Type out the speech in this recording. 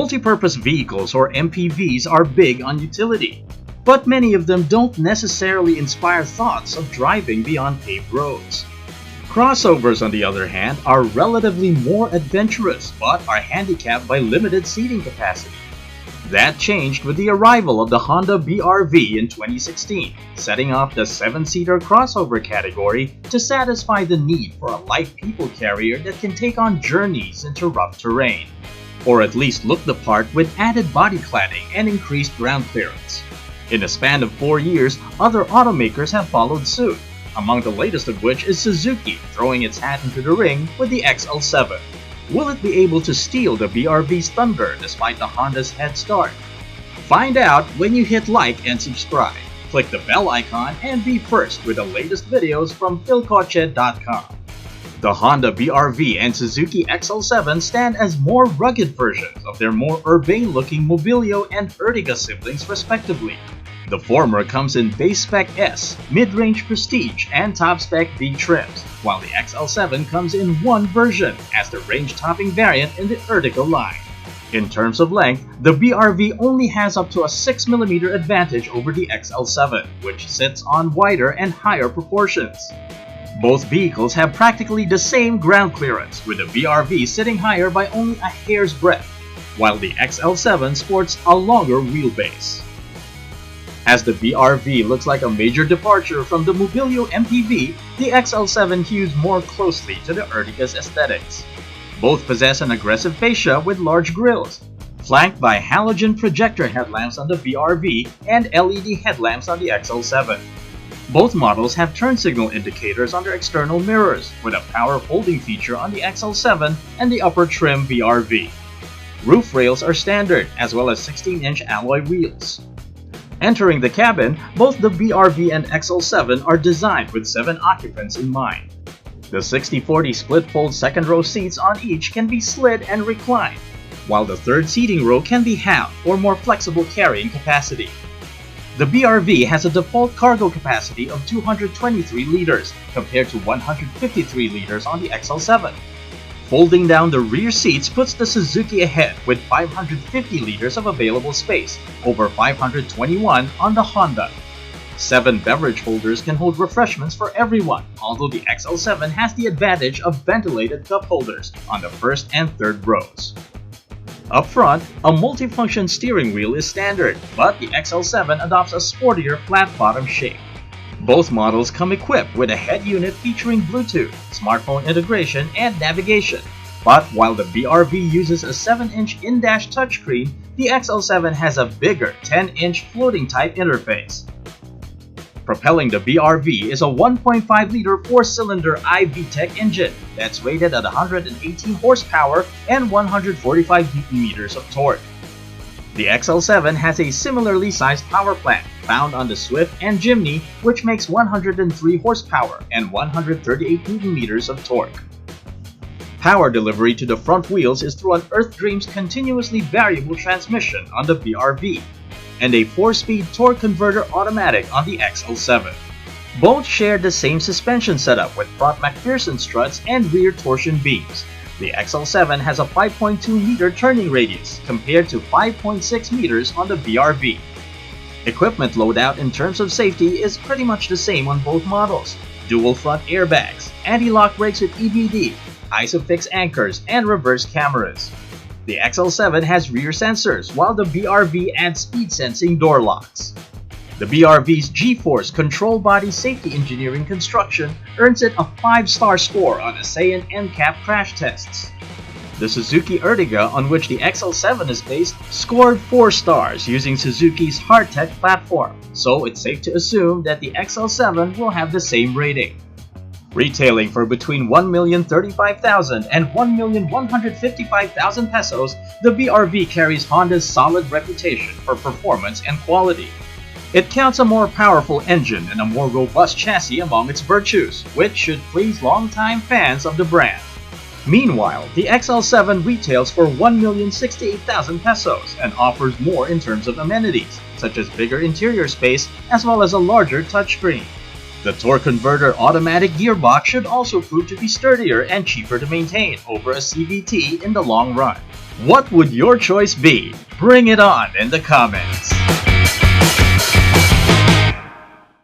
Multipurpose vehicles or MPVs are big on utility, but many of them don't necessarily inspire thoughts of driving beyond paved roads. Crossovers, on the other hand, are relatively more adventurous but are handicapped by limited seating capacity. That changed with the arrival of the Honda BR-V in 2016, setting off the 7-seater crossover category to satisfy the need for a light people carrier that can take on journeys into rough terrain, or at least look the part with added body cladding and increased ground clearance. In a span of 4 years, other automakers have followed suit, among the latest of which is Suzuki throwing its hat into the ring with the XL7. Will it be able to steal the BR-V's thunder despite the Honda's head start? Find out when you hit like and subscribe. Click the bell icon and be first with the latest videos from Philkotse.com. The Honda BR-V and Suzuki XL7 stand as more rugged versions of their more urbane-looking Mobilio and Ertiga siblings respectively. The former comes in base spec S, mid-range Prestige, and top spec V trims, while the XL7 comes in one version as the range-topping variant in the Ertiga line. In terms of length, the BR-V only has up to a 6mm advantage over the XL7, which sits on wider and higher proportions. Both vehicles have practically the same ground clearance, with the BR-V sitting higher by only a hair's breadth, while the XL7 sports a longer wheelbase. As the BR-V looks like a major departure from the Mobilio MPV, the XL7 hews more closely to the Ertiga's aesthetics. Both possess an aggressive fascia with large grills, flanked by halogen projector headlamps on the BR-V and LED headlamps on the XL7. Both models have turn signal indicators on their external mirrors, with a power folding feature on the XL7 and the upper trim BR-V. Roof rails are standard, as well as 16-inch alloy wheels. Entering the cabin, both the BR-V and XL7 are designed with 7 occupants in mind. The 60-40 split-fold second-row seats on each can be slid and reclined, while the third seating row can be halved for more flexible carrying capacity. The BR-V has a default cargo capacity of 223 liters compared to 153 liters on the XL7. Folding down the rear seats puts the Suzuki ahead with 550 liters of available space, over 521 on the Honda. 7 beverage holders can hold refreshments for everyone, although the XL7 has the advantage of ventilated cup holders on the first and third rows. Up front, a multifunction steering wheel is standard, but the XL7 adopts a sportier flat-bottom shape. Both models come equipped with a head unit featuring Bluetooth, smartphone integration, and navigation. But while the BR-V uses a 7-inch in-dash touchscreen, the XL7 has a bigger 10-inch floating-type interface. Propelling the BR-V is a 1.5-liter 4-cylinder iVTEC engine that's rated at 118 horsepower and 145 Nm of torque. The XL7 has a similarly sized power plant found on the Swift and Jimny, which makes 103 horsepower and 138 Nm of torque. Power delivery to the front wheels is through an Earth Dreams continuously variable transmission on the BR-V and a 4-speed torque converter automatic on the XL7. Both share the same suspension setup with front McPherson struts and rear torsion beams. The XL7 has a 5.2-meter turning radius compared to 5.6 meters on the BR-V. Equipment loadout in terms of safety is pretty much the same on both models. Dual front airbags, anti-lock brakes with EBD, ISOFIX anchors, and reverse cameras. The XL7 has rear sensors, while the BR-V adds speed-sensing door locks. The BR-V's G-Force control body safety engineering construction earns it a 5-star score on ASEAN NCAP crash tests. The Suzuki Ertiga, on which the XL7 is based, scored 4 stars using Suzuki's Hardtech platform, so it's safe to assume that the XL7 will have the same rating. Retailing for between 1,035,000 and 1,155,000 pesos, the BR-V carries Honda's solid reputation for performance and quality. It counts a more powerful engine and a more robust chassis among its virtues, which should please longtime fans of the brand. Meanwhile, the XL7 retails for 1,068,000 pesos and offers more in terms of amenities, such as bigger interior space as well as a larger touchscreen. The torque converter automatic gearbox should also prove to be sturdier and cheaper to maintain over a CVT in the long run. What would your choice be? Bring it on in the comments!